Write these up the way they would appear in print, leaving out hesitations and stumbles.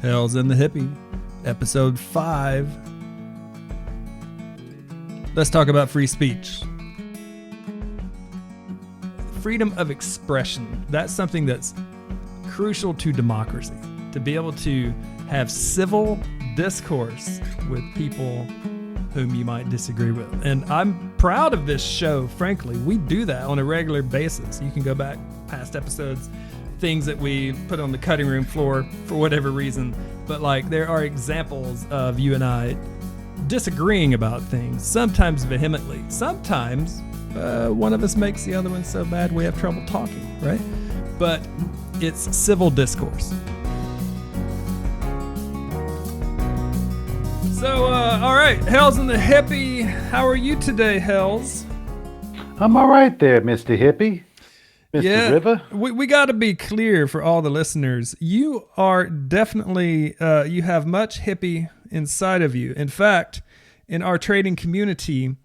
Hell's in the Hippie, episode 5. Let's talk about free speech. Freedom of expression. That's something that's crucial to democracy. To be able to have civil discourse with people whom you might disagree with. And I'm proud of this show, frankly. We do that on a regular basis. You can go back past episodes, things that we put on the cutting room floor for whatever reason. But like, there are examples of you and I disagreeing about things, sometimes vehemently. Sometimes one of us makes the other one so bad we have trouble talking, right? But it's civil discourse. So, all right, Hells in the Hippie. How are you today, Hells? I'm all right there, Mr. Hippie. Mr. River. We got to be clear for all the listeners. You are definitely, you have much hippie inside of you. In fact, in our trading community,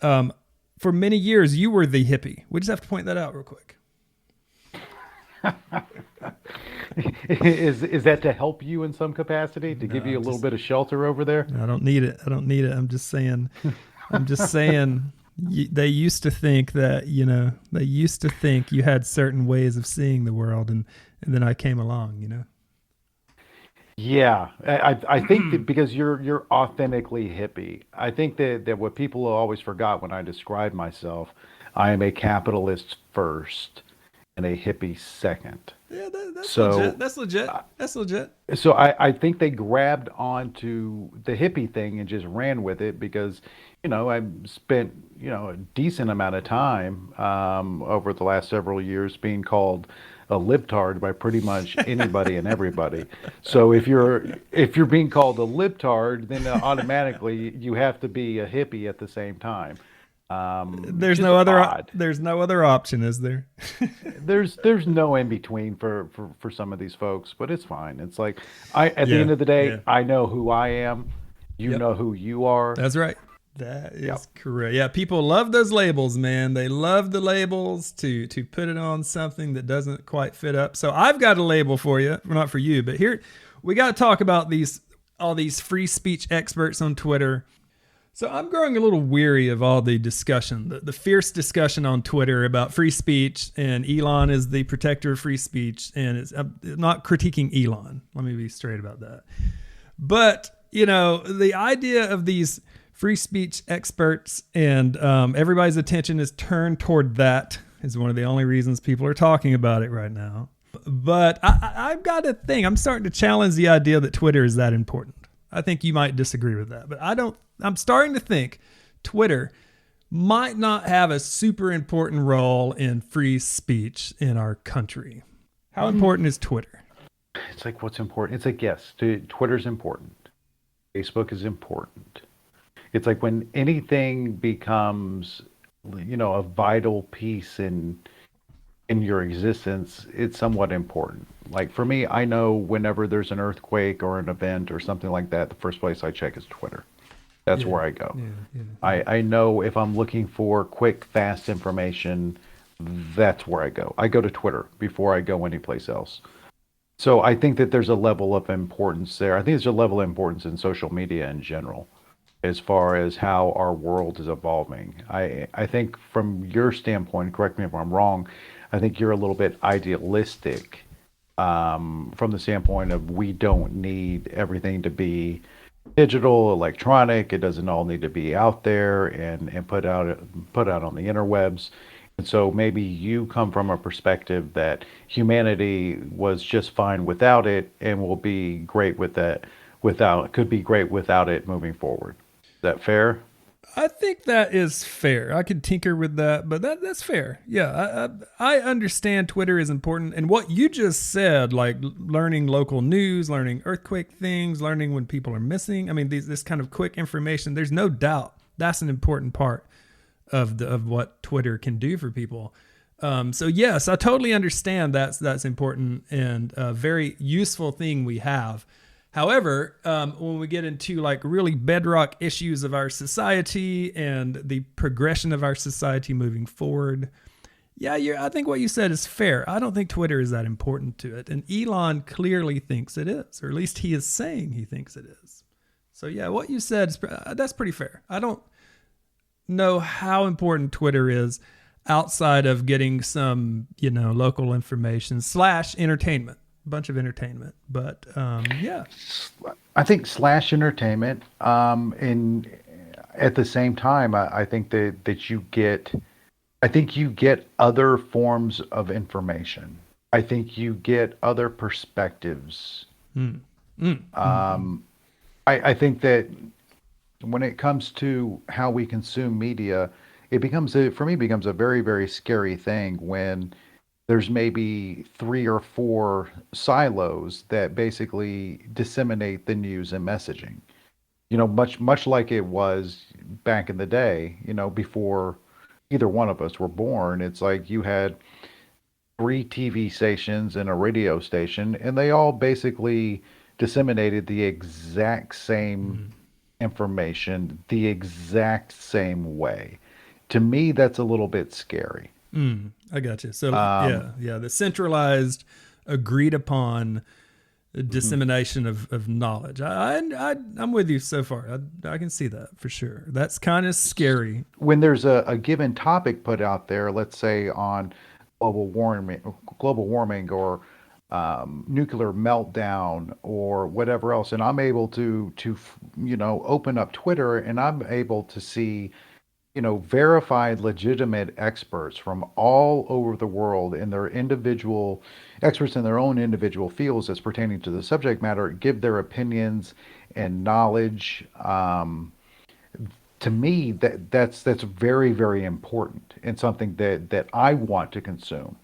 for many years, you were the hippie. We just have to point that out real quick. Is that to help you in some capacity, to give you a little bit of shelter over there? I don't need it. I'm just saying. They used to think that, you had certain ways of seeing the world, and then I came along, Yeah, I think that because you're authentically hippie. I think that what people always forgot when I describe myself, I am a capitalist first and a hippie second. Yeah, that's legit. That's legit. So I think they grabbed onto the hippie thing and just ran with it because, I spent, a decent amount of time over the last several years being called a libtard by pretty much anybody and everybody. So if you're being called a libtard, then automatically you have to be a hippie at the same time. There's no other option, is there? There's no in between for some of these folks, but it's fine. It's like at the end of the day, I know who I am. You know who you are. That's right. That is correct. Yeah, people love those labels, man. They love the labels to put it on something that doesn't quite fit up. So I've got a label for you, not for you, but here we got to talk about all these free speech experts on Twitter. So I'm growing a little weary of all the discussion, the fierce discussion on Twitter about free speech, and Elon is the protector of free speech, and I'm not critiquing Elon. Let me be straight about that. But, the idea of these free speech experts and everybody's attention is turned toward that is one of the only reasons people are talking about it right now. But I've got a thing. I'm starting to challenge the idea that Twitter is that important. I think you might disagree with that, but I'm starting to think Twitter might not have a super important role in free speech in our country. How important is Twitter? It's like, what's important? It's like, yes, Twitter's important. Facebook is important. It's like when anything becomes, a vital piece in your existence, it's somewhat important. Like for me, I know whenever there's an earthquake or an event or something like that, the first place I check is Twitter. That's where I go. I know if I'm looking for quick, fast information, that's where I go. I go to Twitter before I go anyplace else. So I think that there's a level of importance there. I think there's a level of importance in social media in general, as far as how our world is evolving. I think from your standpoint, correct me if I'm wrong, I think you're a little bit idealistic from the standpoint of we don't need everything to be digital, electronic. It doesn't all need to be out there and put out on the interwebs. And so maybe you come from a perspective that humanity was just fine without it and will be great with that could be great without it moving forward. Is that fair? I think that is fair. I could tinker with that, but that's fair. Yeah, I understand Twitter is important. And what you just said, like learning local news, learning earthquake things, learning when people are missing. I mean, this kind of quick information, there's no doubt that's an important part of what Twitter can do for people. So yes, I totally understand that's important and a very useful thing we have. However, when we get into like really bedrock issues of our society and the progression of our society moving forward, Yeah, I think what you said is fair. I don't think Twitter is that important to it. And Elon clearly thinks it is, or at least he is saying he thinks it is. So, yeah, what you said, that's pretty fair. I don't know how important Twitter is outside of getting some, local information / entertainment, a bunch of entertainment. But, yeah. I think slash entertainment. And at the same time, I think that I think you get other forms of information. I think you get other perspectives. Mm. Mm. I think that when it comes to how we consume media, for me, becomes a very, very scary thing when there's maybe 3 or 4 silos that basically disseminate the news and messaging. Much like it was back in the day, before either one of us were born. It's like you had 3 TV stations and a radio station, and they all basically disseminated the exact same information the exact same way. To me, that's a little bit scary. I got you. So, yeah, the centralized, agreed upon dissemination of knowledge. I'm with you so far. I can see that for sure. That's kind of scary. When there's a given topic put out there, let's say on global warming or nuclear meltdown or whatever else, and I'm able to open up Twitter and I'm able to see verified legitimate experts from all over the world in their individual experts in their own individual fields that's pertaining to the subject matter give their opinions and knowledge. To me, that's very, very important and something that I want to consume,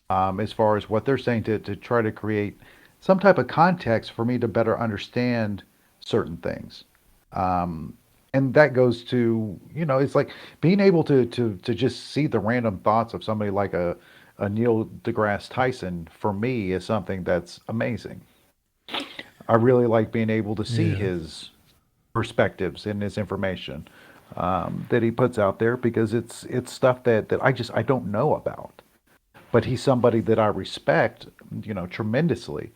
as far as what they're saying, to try to create some type of context for me to better understand certain things. And that goes to, it's like being able to just see the random thoughts of somebody like a Neil deGrasse Tyson, for me, is something that's amazing. I really like being able to see his perspectives and his information, that he puts out there, because it's stuff that I don't know about. But he's somebody that I respect, tremendously.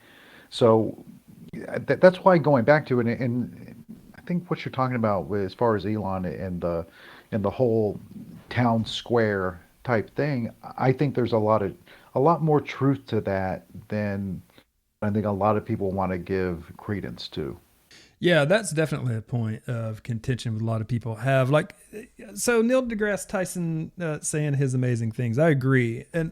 So that's why, going back to it, and I think what you're talking about as far as Elon and the whole town square type thing, I think there's a lot more truth to that than I think a lot of people want to give credence to. Yeah, that's definitely a point of contention with a lot of people have. Like, so Neil deGrasse Tyson saying his amazing things. I agree. And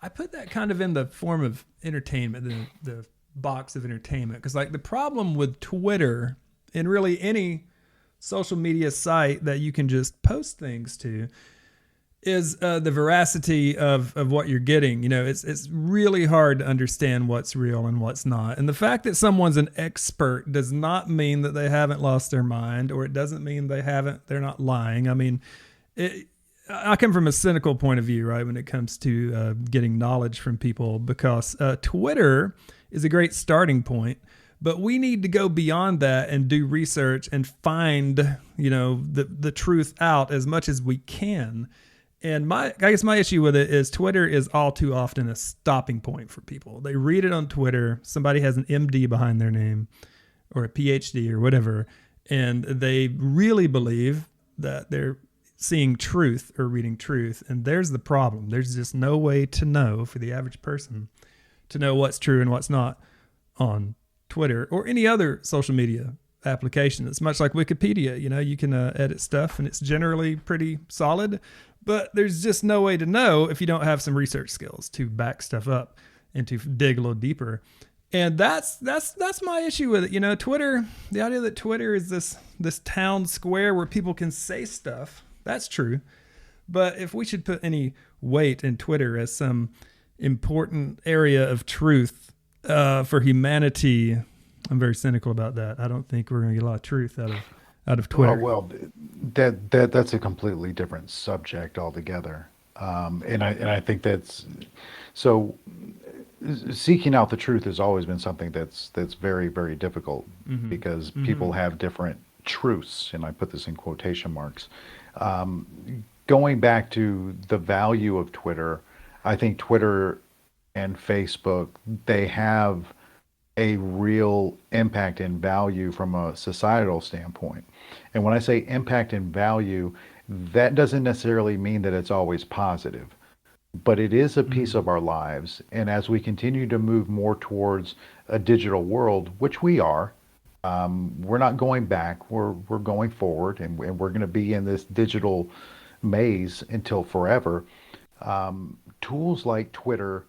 I put that kind of in the form of entertainment, the box of entertainment. Because, like, the problem with Twitter and really any social media site that you can just post things to is the veracity of what you're getting. It's really hard to understand what's real and what's not. And the fact that someone's an expert does not mean that they haven't lost their mind, or it doesn't mean they're not lying. I mean, I come from a cynical point of view, right, when it comes to getting knowledge from people, because Twitter is a great starting point. But we need to go beyond that and do research and find, the truth out as much as we can. And I guess my issue with it is Twitter is all too often a stopping point for people. They read it on Twitter. Somebody has an MD behind their name or a PhD or whatever, and they really believe that they're seeing truth or reading truth. And there's the problem. There's just no way to know, for the average person, to know what's true and what's not on Twitter or any other social media application. It's much like Wikipedia. You can edit stuff and it's generally pretty solid, but there's just no way to know if you don't have some research skills to back stuff up and to dig a little deeper. And that's my issue with it. Twitter, the idea that Twitter is this town square where people can say stuff, that's true. But if we should put any weight in Twitter as some important area of truth for humanity, I'm very cynical about that. I don't think we're going to get a lot of truth out of Twitter. Well, that's a completely different subject altogether, and I think that's so. Seeking out the truth has always been something that's very, very difficult, because people have different truths, and I put this in quotation marks. Going back to the value of Twitter, I think Twitter and Facebook, they have a real impact and value from a societal standpoint. And when I say impact and value, that doesn't necessarily mean that it's always positive, but it is a piece Mm. of our lives. And as we continue to move more towards a digital world, which we are, we're not going back. We're going forward, and we're going to be in this digital maze until forever. Tools like Twitter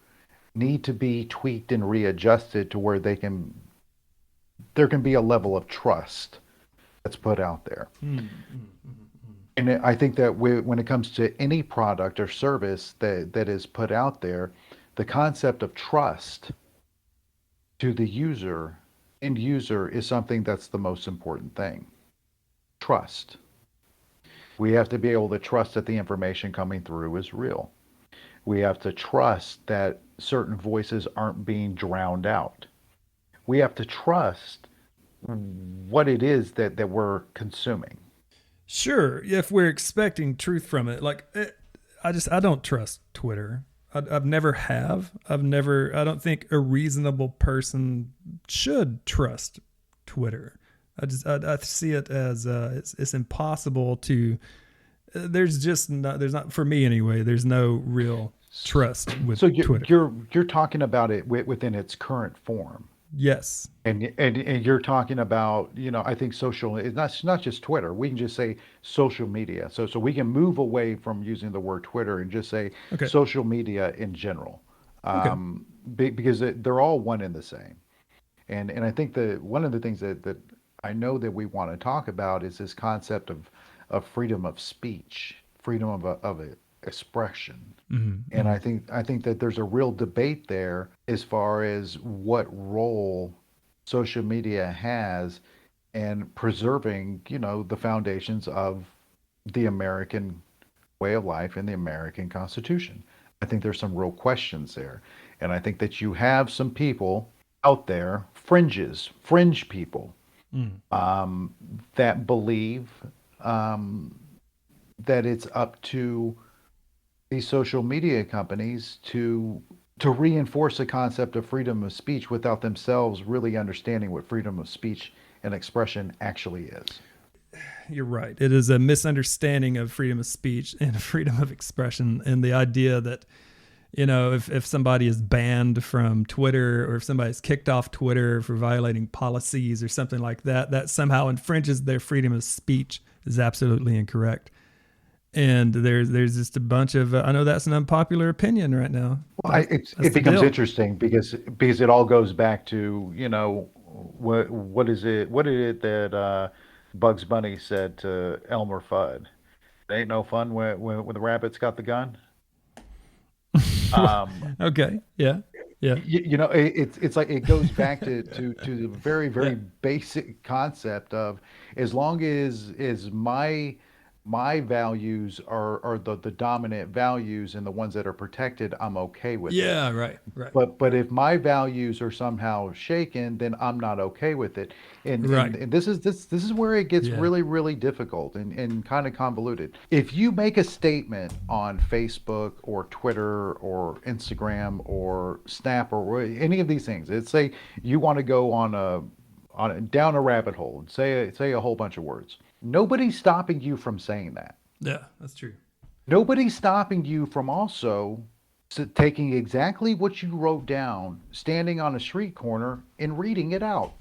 need to be tweaked and readjusted to where there can be a level of trust that's put out there. Mm, mm, mm, mm. And I think that when it comes to any product or service that is put out there, the concept of trust to the end user, is something that's the most important thing. Trust. We have to be able to trust that the information coming through is real. We have to trust that certain voices aren't being drowned out. We have to trust what it is that we're consuming. Sure, if we're expecting truth from it, I don't trust Twitter. I've never have. I've never. I don't think a reasonable person should trust Twitter. I see it as it's impossible to. There's just not. There's not for me anyway. There's no real trust with So you're Twitter. you're, you're talking about it within its current form. Yes. And you're talking about, I think it's not just Twitter. We can just say social media. So we can move away from using the word Twitter and just say Okay. social media in general, Okay. because they're all one and the same. And I think that one of the things that I know that we want to talk about is this concept of freedom of speech, freedom of expression. And Mm-hmm. I think that there's a real debate there as far as what role social media has in preserving, the foundations of the American way of life and the American Constitution. I think there's some real questions there. And I think that you have some people out there, fringe people, Mm. um, that believe, um, that it's up to these social media companies to reinforce the concept of freedom of speech without themselves really understanding what freedom of speech and expression actually is. You're right. It is a misunderstanding of freedom of speech and freedom of expression, and the idea that if somebody is banned from Twitter, or if somebody's kicked off Twitter for violating policies or something like that, that somehow infringes their freedom of speech is absolutely incorrect. And there's just a bunch of I know that's an unpopular opinion right now. Well, That's it the becomes deal. interesting because it all goes back to, what is it that Bugs Bunny said to Elmer Fudd? It ain't no fun when the rabbit's got the gun. Um, Okay. Yeah. Yeah. it's like it goes back to the very Yeah. very basic concept of, as long as my values are the dominant values and the ones that are protected, I'm okay with it. Yeah. Right. Right. But if my values are somehow shaken, then I'm not okay with it. And, Right. and this is where it gets Yeah. really, really difficult and kind of convoluted. If you make a statement on Facebook or Twitter or Instagram or Snap or any of these things, let's say you want to go down a rabbit hole and say a whole bunch of words. Nobody's stopping you from saying that. Yeah. That's true. Nobody's stopping you from also taking exactly what you wrote down, standing on a street corner and reading it out.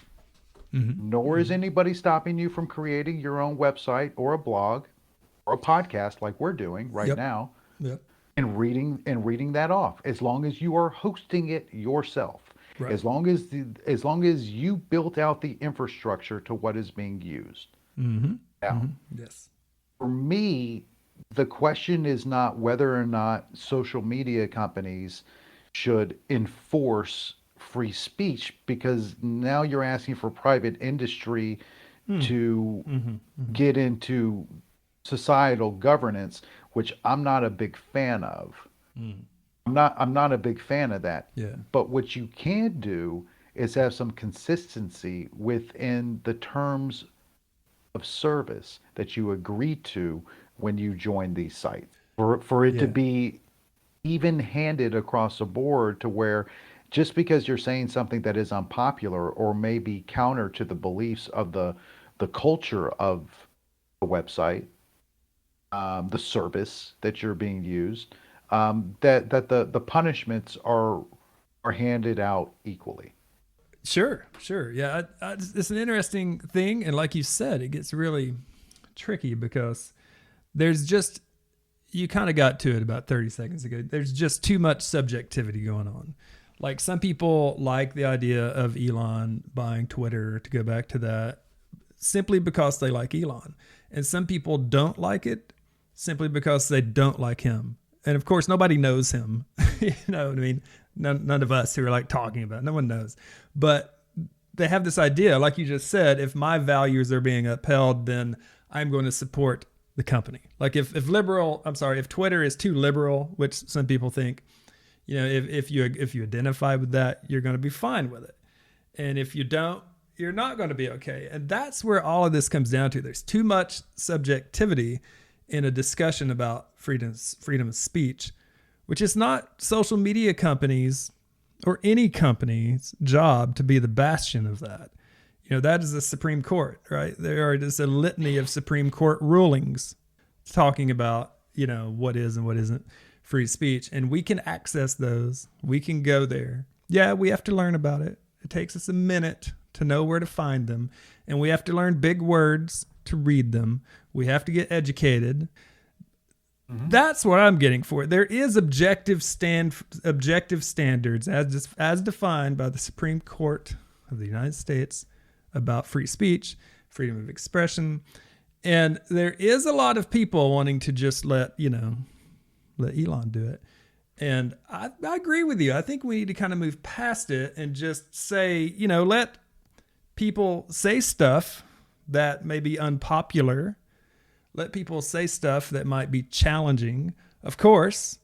Hmm. Nor is Hmm. anybody stopping you from creating your own website or a blog or a podcast like we're doing right Yep. now, Yep. and reading that off, as long as you are hosting it yourself. Right. As long as you built out the infrastructure to what is being used. Hmm. Now, Hmm. Yes. for me, the question is not whether or not social media companies should enforce free speech, because now you're asking for private industry Mm. to Hmm. Hmm. get into societal governance, which I'm not a big fan of. Mm. I'm not a big fan of that. Yeah. But what you can do is have some consistency within the terms of service that you agree to when you join these sites. For it to Yeah. be even-handed across the board to where just because you're saying something that is unpopular or maybe counter to the beliefs of the culture of the website, the service that you're being used, that the punishments are handed out equally. Sure, sure. Yeah, it's an interesting thing. And like you said, it gets really tricky because there's just, you kind of got to it about 30 seconds ago. There's just too much subjectivity going on. Like some people like the idea of Elon buying Twitter, to go back to that, simply because they like Elon. And some people don't like it simply because they don't like him. And of course, nobody knows him. You know what I mean? None of us who are like talking about it, no one knows. But they have this idea, like you just said, if my values are being upheld, then I'm going to support the company. Like if Twitter is too liberal, which some people think, you know, if you identify with that, you're going to be fine with it. And if you don't, you're not going to be okay. And that's where all of this comes down to. There's too much subjectivity in a discussion about freedom of speech, which is not social media companies or any company's job to be the bastion of that. You know, that is the Supreme Court, right? There are just a litany of Supreme Court rulings talking about, you know, what is and what isn't free speech. And we can access those. We can go there. Yeah, we have to learn about it. It takes us a minute to know where to find them. And we have to learn big words to read them. We have to get educated. Mm-hmm. That's what I'm getting for. There is objective standards as defined by the Supreme Court of the United States about free speech, freedom of expression. And there is a lot of people wanting to just let Elon do it. And I agree with you. I think we need to kind of move past it and just say, you know, let people say stuff that may be unpopular. Let people say stuff that might be challenging, of course.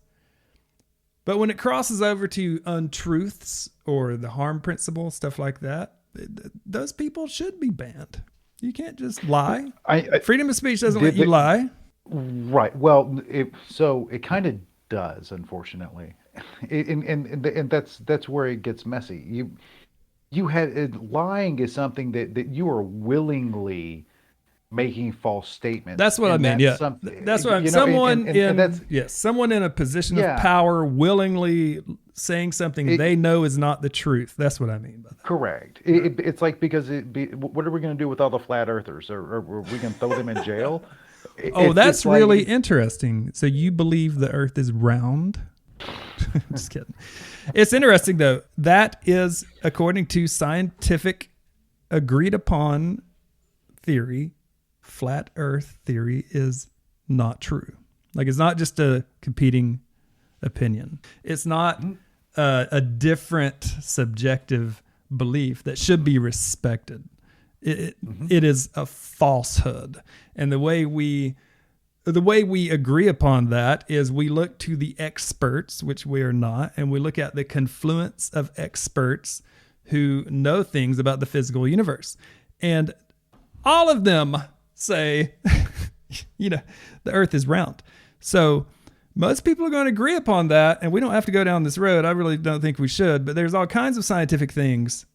But when it crosses over to untruths or the harm principle, stuff like that, those people should be banned. You can't just lie. Freedom of speech doesn't let you lie. Right. Well, it kind of does, unfortunately, and that's where it gets messy. Lying is something that you are willingly making false statements. That's what I mean. Yeah, that's what I'm. Someone in a position of power willingly saying something they know is not the truth. That's what I mean by that. Correct. It's like what are we going to do with all the flat earthers? Or are we going to throw them in jail? That's really interesting. So you believe the Earth is round? Just kidding. It's interesting though. That is according to scientific agreed upon theory. Flat Earth theory is not true. Like it's not just a competing opinion. It's not a different subjective belief that should be respected. It is a falsehood. And the way we agree upon that is we look to the experts, which we are not, and we look at the confluence of experts who know things about the physical universe. And all of them say, you know, the Earth is round. So most people are going to agree upon that, and we don't have to go down this road. I really don't think we should, but there's all kinds of scientific things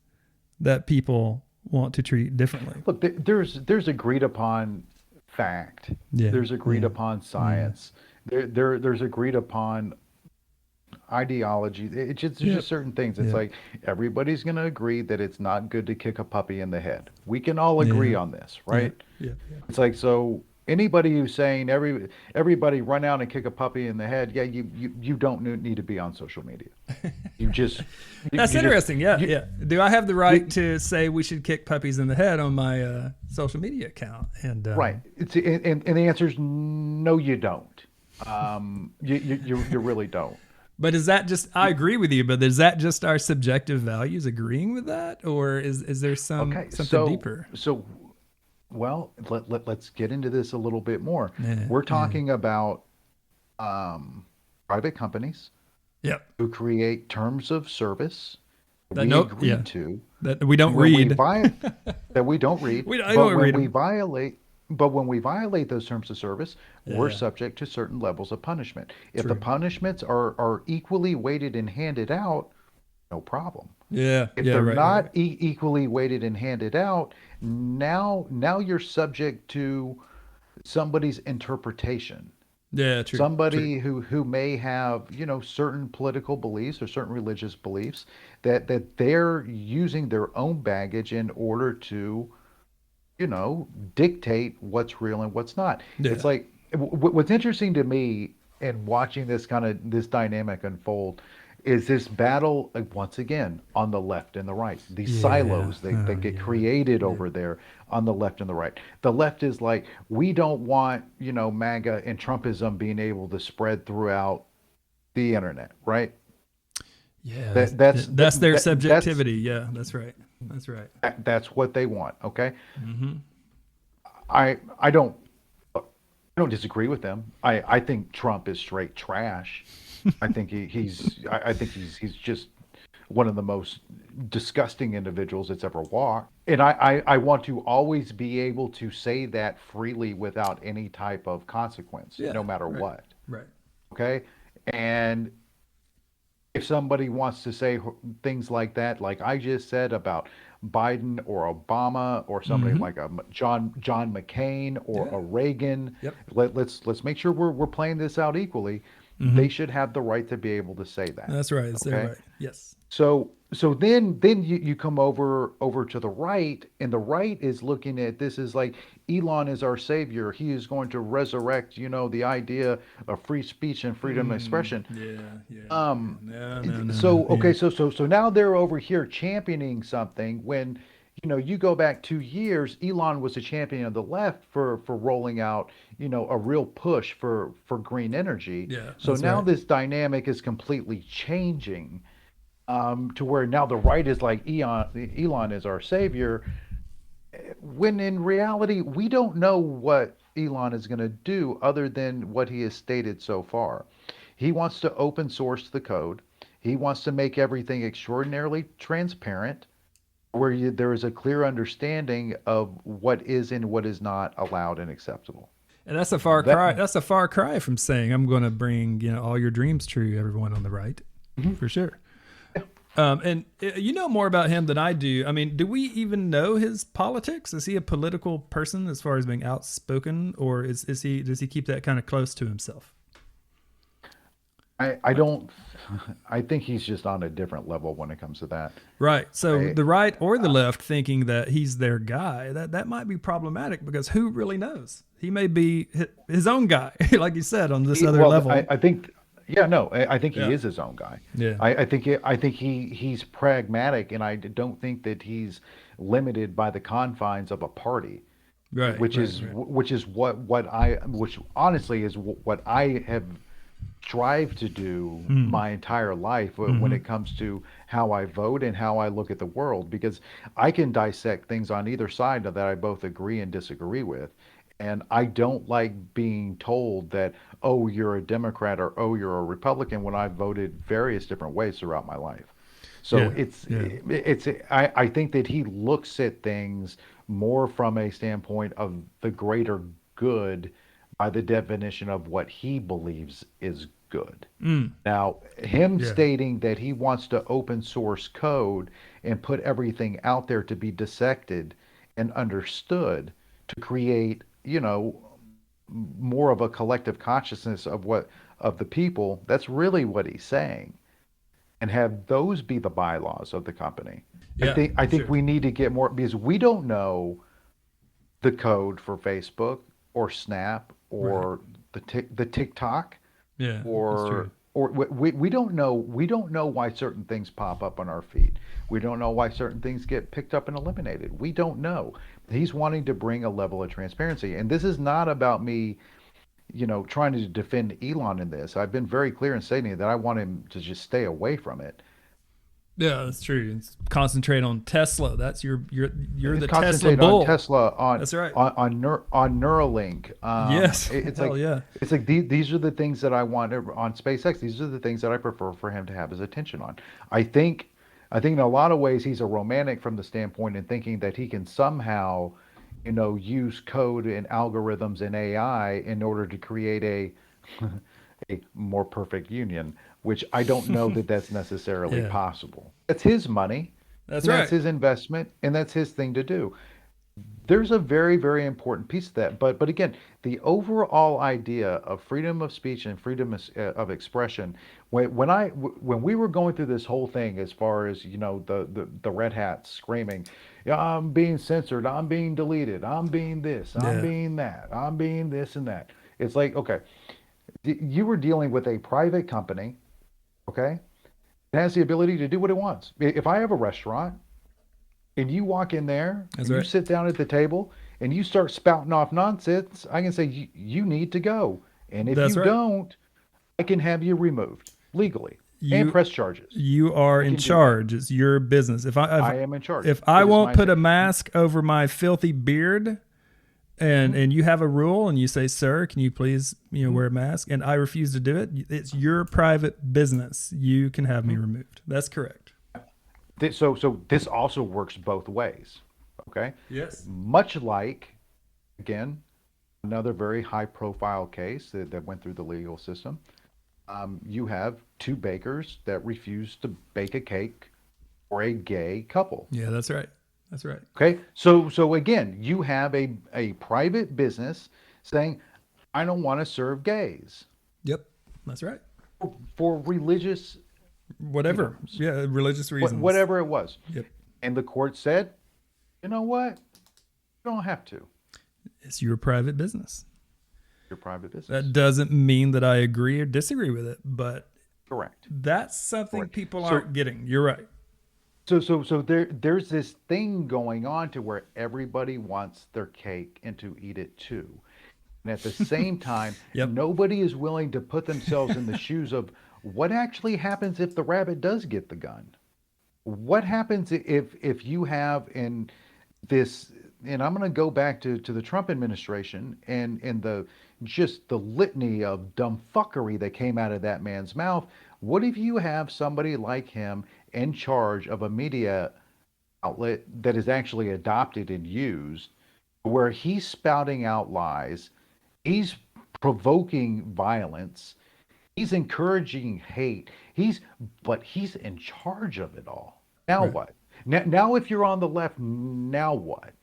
that people want to treat differently. Look, there's agreed upon fact. Yeah. There's agreed upon science. Yeah. There's agreed upon ideology. It's just certain things. It's like everybody's going to agree that it's not good to kick a puppy in the head. We can all agree on this, right? Yeah. It's like, so anybody who's saying everybody run out and kick a puppy in the head, you don't need to be on social media. That's interesting. Yeah. Do I have the right to say we should kick puppies in the head on my social media account? And right. And the answer is no, you don't. You really don't. But is that just, I agree with you, but is that just our subjective values agreeing with that? Or is there something deeper? Well, let's get into this a little bit more. We're talking about private companies who create terms of service that we agree to. That we don't read. That we don't read. We don't read when we violate but when we violate those terms of service, we're Yeah. subject to certain levels of punishment. If the True. punishments are equally weighted and handed out, no problem. Yeah. If Yeah. they're Right. Right. not Right. equally weighted and handed out, now you're subject to somebody's interpretation. Yeah. True. True. Somebody who may have, certain political beliefs or certain religious beliefs that they're using their own baggage in order to, dictate what's real and what's not. It's Yeah. like what's interesting to me in watching this dynamic unfold is this battle, once again, on the left and the right. These Yeah. silos that Oh get yeah. created Yeah. over there on the left and the right. The left is like, we don't want, MAGA and Trumpism being able to spread throughout the internet, right? Yeah. That that's that, That's their that's subjectivity. Yeah. That's right. That's right. that's what they want. Okay. Hmm. I don't disagree with them. I think Trump is straight trash. I think I think he's just one of the most disgusting individuals that's ever walked. And I want to always be able to say that freely without any type of consequence, Yeah. no matter Right. what. Right. Okay. And if somebody wants to say things like that, like I just said about Biden or Obama or somebody Hmm. like a John McCain or Yeah. a Reagan, Yep. let's make sure we're playing this out equally. Hmm. They should have the right to be able to say that. That's right. It's their Okay. right. Yes. So then you come over to the right, and the right is looking at this as like Elon is our savior. He is going to resurrect, the idea of free speech and freedom of Mm, expression. yeah, yeah, yeah. Um, No, no, no, no. so Yeah. okay, so now they're over here championing something when you go back 2 years, Elon was a champion of the left for rolling out a real push for green energy. Yeah, So that's now right. this dynamic is completely changing, to where now the right is like Elon is our savior, when in reality we don't know what Elon is going to do other than what he has stated so far. He wants to open source the code. He wants to make everything extraordinarily transparent, where there is a clear understanding of what is and what is not allowed and acceptable. And that's a far That cry. That's a far cry from saying I'm going to bring all your dreams true, everyone on the right, Mhm. for sure. And you know more about him than I do. I mean, do we even know his politics? Is he a political person as far as being outspoken, or is he does he keep that kind of close to himself? I don't. I think he's just on a different level when it comes to that. Right. So I, the right or the left thinking that he's their guy, that might be problematic because who really knows? He may be his own guy, like you said, on this other well, level. I think, yeah, no, I think he Yeah. is his own guy. Yeah. I think he's pragmatic, and I don't think that he's limited by the confines of a party, Right. which Right. is Right. which honestly is what I have strive to do Hmm. my entire life when Mm-hmm. it comes to how I vote and how I look at the world, because I can dissect things on either side that I both agree and disagree with. And I don't like being told that, oh, you're a Democrat or oh, you're a Republican, when I've voted various different ways throughout my life. So Yeah. Yeah. I think that he looks at things more from a standpoint of the greater good by the definition of what he believes is good. Mm. Now, him Yeah. stating that he wants to open source code and put everything out there to be dissected and understood to create, more of a collective consciousness of the people, that's really what he's saying, and have those be the bylaws of the company. I Yeah. think I For think sure. we need to get more, because we don't know the code for Facebook or Snap Right. or the TikTok, Yeah. That's true. or we don't know why certain things pop up on our feed. We don't know why certain things get picked up and eliminated. We don't know. He's wanting to bring a level of transparency, and this is not about me, trying to defend Elon in this. I've been very clear in stating that I want him to just stay away from it. Yeah, that's true. It's concentrate on Tesla. That's you're the Tesla Concentrate on bull. Tesla, That's right. on Neuralink. Yes. It's Hell like yeah. these are the things that I want on SpaceX. These are the things that I prefer for him to have his attention on. I think I think in a lot of ways he's a romantic from the standpoint in thinking that he can somehow use code and algorithms and AI in order to create a more perfect union, which I don't know that that's necessarily Yeah, possible. That's his money, that's and that's right. his investment, and that's his thing to do. There's a very, very important piece of that. But again, the overall idea of freedom of speech and freedom of expression, when we were going through this whole thing, as far as the red hats screaming, yeah, I'm being censored, I'm being deleted, I'm being this, I'm Yeah, being that, I'm being this and that. It's like, okay, you were dealing with a private company, okay? It has the ability to do what it wants. If I have a restaurant and you walk in there that's and you right. sit down at the table and you start spouting off nonsense, I can say you need to go. And if That's you right. don't, I can have you removed legally and You press charges. you are I in can do that. charge. It's your business. I am in charge. If I It is won't my put thing. a mask over my filthy beard, and Mhm, you have a rule and you say, "Sir, can you please, mhm, wear a mask?" and I refuse to do it, it's your private business. You can have me mhm. removed. That's correct. So this also works both ways. Okay. Yes. Much like, again, another very high profile case that went through the legal system. You have two bakers that refuse to bake a cake for a gay couple. Yeah, that's right. That's right. Okay, so again, you have a private business saying, I don't want to serve gays Yep. That's right. for religious, Whatever. Yeah, religious reasons. whatever it was. Yep. And the court said, you know what? You don't have to. It's your private business. Your private That business. doesn't mean that I agree or disagree with it, but Correct. that's something Correct. people So aren't getting. You're right. so there's this thing going on to where everybody wants their cake and to eat it too. And at the same time, Yep. nobody is willing to put themselves in the shoes of what actually happens if the rabbit does get the gun. What happens if you have in this, and I'm going to go back to the Trump administration and the just the litany of dumb fuckery that came out of that man's mouth. What if you have somebody like him in charge of a media outlet that is actually adopted and used, where he's spouting out lies, he's provoking violence, he's encouraging hate, but he's in charge of it all. Now Right. what? Now if you're on the left, now what?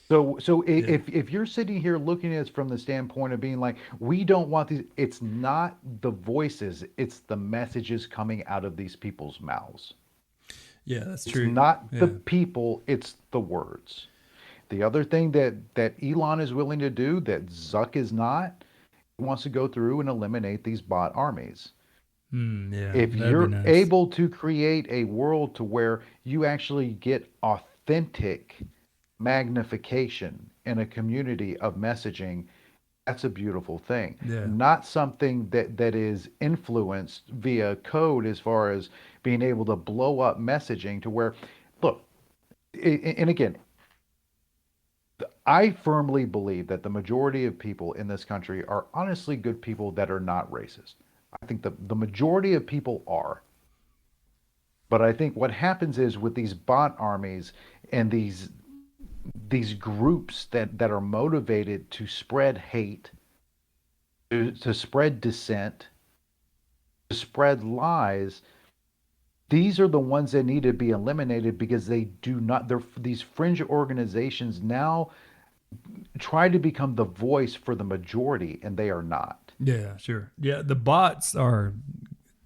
So Yeah. if you're sitting here looking at it from the standpoint of being like, we don't want these, it's not the voices, it's the messages coming out of these people's mouths. Yeah, that's It's true. not the Yeah. people, it's the words. The other thing that Elon is willing to do that Zuck is not, he wants to go through and eliminate these bot armies. Yeah, If that'd be you're nice. able to create a world to where you actually get authentic magnification in a community of messaging, that's a beautiful thing. Yeah. Not something that is influenced via code as far as being able to blow up messaging to where, look, and again, I firmly believe that the majority of people in this country are honestly good people that are not racist. I think the majority of people are. But I think what happens is with these bot armies and these groups that are motivated to spread hate, to spread dissent, to spread lies, these are the ones that need to be eliminated because they do not, they're these fringe organizations now try to become the voice for the majority, and they are not. Yeah, sure. Yeah, the bots are,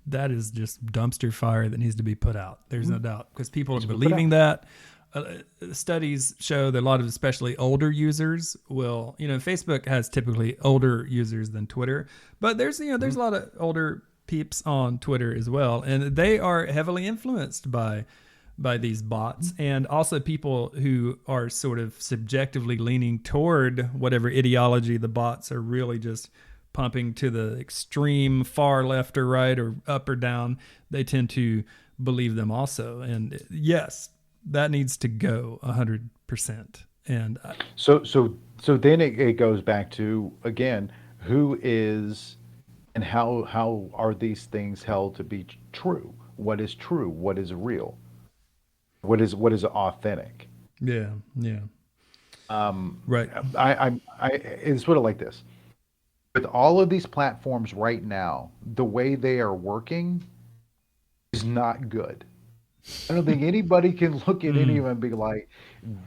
that is just dumpster fire that needs to be put out. There's no Mhm. doubt because people are Needs to be put believing out. that. Studies show that a lot of especially older users will, Facebook has typically older users than Twitter, but there's Mhm. a lot of older peeps on Twitter as well, and they are heavily influenced by these bots, and also people who are sort of subjectively leaning toward whatever ideology the bots are really just pumping to the extreme far left or right or up or down. They tend to believe them also, and yes, that needs to go 100%. And So then it goes back to again, who is and how are these things held to be true? What is true? What is real? What is authentic? yeah, yeah. Right. It's sort of like this. With all of these platforms right now, the way they are working is not good. I don't think anybody can look at any of them and be like,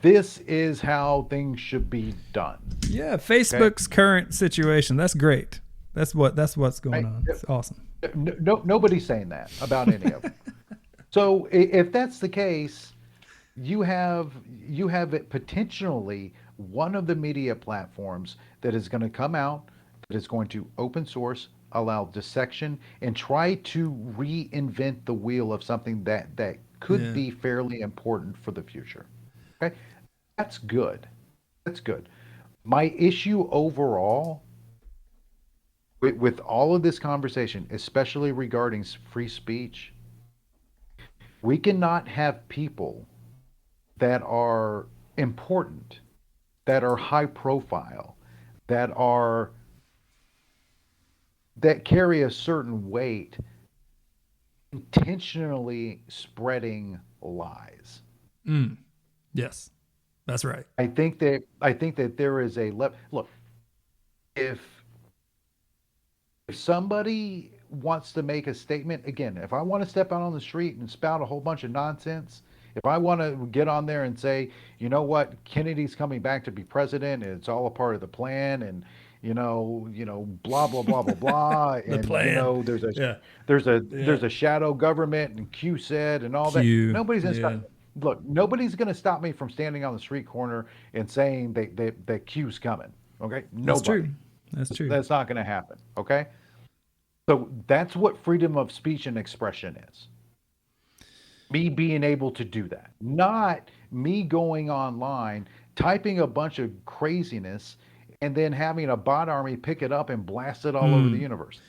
this is how things should be done. Yeah, Okay. Facebook's current situation. That's great. That's what's going on. It's awesome. Nobody's saying that about any of them. So if that's the case, you have it potentially one of the media platforms that is going to come out, that is going to open source, allow dissection, and try to reinvent the wheel of something that could Yeah. be fairly important for the future. Okay, that's good. That's good. My issue overall with all of this conversation, especially regarding free speech, we cannot have people that are important, that are high profile, that are that carry a certain weight, intentionally spreading lies. Mm. Yes, that's right. I think that there is a look, if somebody wants to make a statement, again, if I want to step out on the street and spout a whole bunch of nonsense, if I want to get on there and say, you know what, Kennedy's coming back to be president, and it's all a part of the plan, and blah blah blah blah blah, The and plan. there's a Yeah. there's a Yeah. there's a shadow government, and Q said, and all that. Q. Nobody's gonna stop. Yeah. Look, nobody's gonna stop me from standing on the street corner and saying that Q's coming. Okay, That's nobody. true. That's true. That's not going to happen. Okay. So that's what freedom of speech and expression is. Me being able to do that, not me going online, typing a bunch of craziness, and then having a bot army pick it up and blast it all over the Mm. universe.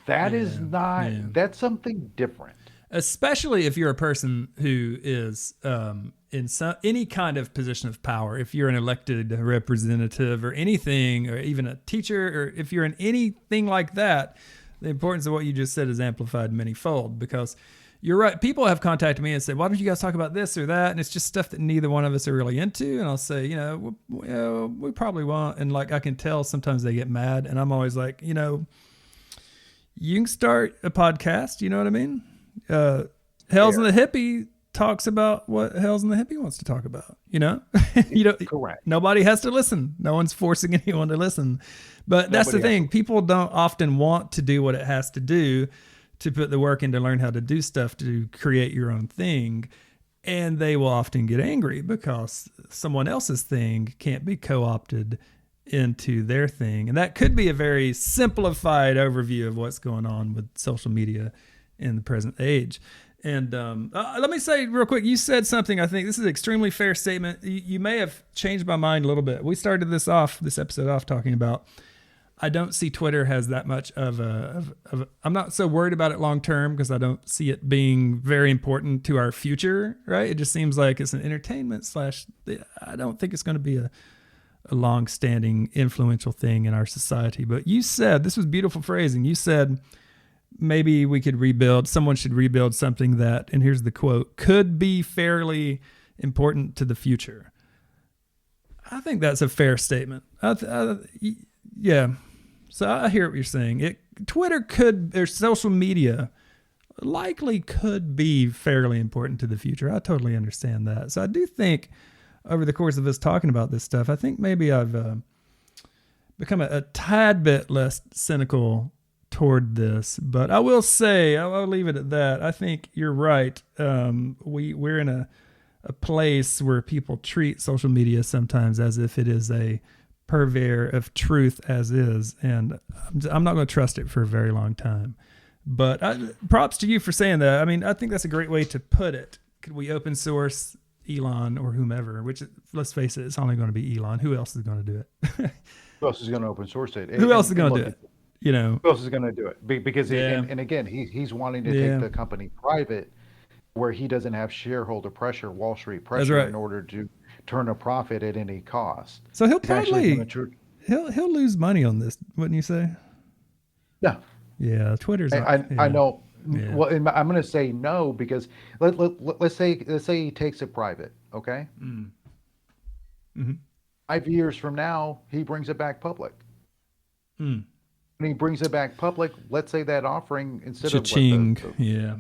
That is Yeah. not, Yeah. that's something different. Especially if you're a person who is in any kind of position of power, if you're an elected representative or anything, or even a teacher, or if you're in anything like that, the importance of what you just said is amplified manyfold, because you're right. People have contacted me and said, why don't you guys talk about this or that? And it's just stuff that neither one of us are really into. And I'll say, we probably won't. And like, I can tell sometimes they get mad, and I'm always like, you can start a podcast. You know what I mean? Hells in the Hippie talks about what Hells in the Hippie wants to talk about. Correct. Nobody has to listen. No one's forcing anyone to listen. But that's the Nobody has thing. People don't often want to do what it has to do to put the work in to learn how to do stuff, to create your own thing. And they will often get angry because someone else's thing can't be co-opted into their thing. And that could be a very simplified overview of what's going on with social media in the present age. And let me say real quick, you said something, I think this is an extremely fair statement. You may have changed my mind a little bit. We started this episode off talking about, I don't see Twitter has that much of I'm not so worried about it long term, because I don't see it being very important to our future, right? It just seems like it's an entertainment slash, I don't think it's going to be a long-standing influential thing in our society. But you said, this was beautiful phrasing, you said, maybe we could someone should rebuild something that, and here's the quote, could be fairly important to the future. I think that's a fair statement. Yeah. So I hear what you're saying. Twitter or social media likely could be fairly important to the future. I totally understand that. So I do think over the course of us talking about this stuff, I think maybe I've become a tad bit less cynical toward this, but I will say, I'll leave it at that. I think you're right. We're in a place where people treat social media sometimes as if it is a purveyor of truth as is, and I'm not going to trust it for a very long time. But props to you for saying that. I mean, I think that's a great way to put it. Could we open source Elon or whomever, which, let's face it, it's only going to be Elon. Who else is going to do it? Who else is going to open source it? Who else is going to do it? Who else is going to do it? Because Yeah. and again, he's wanting to Yeah. take the company private, where he doesn't have shareholder pressure, Wall Street That's pressure, right. in order to turn a profit at any cost. So he'll He's actually probably he'll lose money on this, wouldn't you say? Yeah, Yeah, Twitter's. I know. Yeah. Well, I'm going to say no, because let's say he takes it private, okay? Mm-hmm. 5 years from now, he brings it back public. Hmm. When he brings it back public, let's say that offering instead of what Cha-ching. Yeah.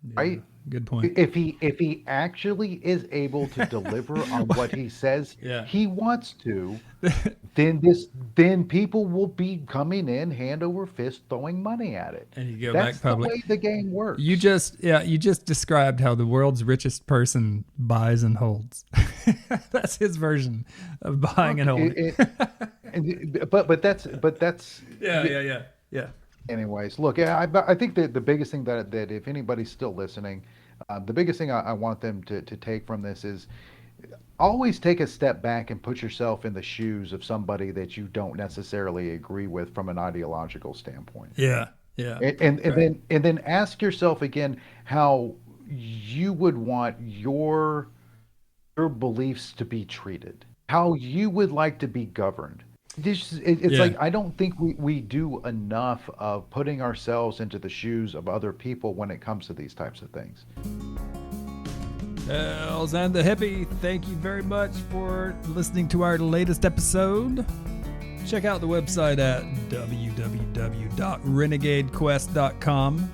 Yeah. right? Good point. If he actually is able to deliver on what he says Yeah. he wants to, then people will be coming in hand over fist throwing money at it. And you go That's back public. the way the game works. You just described how the world's richest person buys and holds. That's his version of buying and holding. But that's Yeah. anyways. Look, I think that the biggest thing that if anybody's still listening, the biggest thing I want them to take from this is always take a step back and put yourself in the shoes of somebody that you don't necessarily agree with from an ideological standpoint. Yeah. And then ask yourself again how you would want your beliefs to be treated, how you would like to be governed. It's like I don't think we do enough of putting ourselves into the shoes of other people when it comes to these types of things. Els and the Hippie, thank you very much for listening to our latest episode. Check out the website at www.renegadequest.com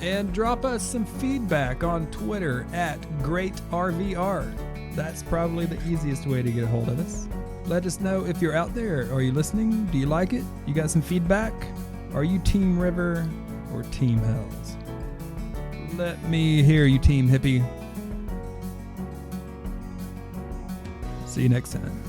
and drop us some feedback on Twitter at GreatRVR. That's probably the easiest way to get a hold of us. Let us know if you're out there. Are you listening? Do you like it? You got some feedback? Are you Team River or Team Hells? Let me hear you, Team Hippie. See you next time.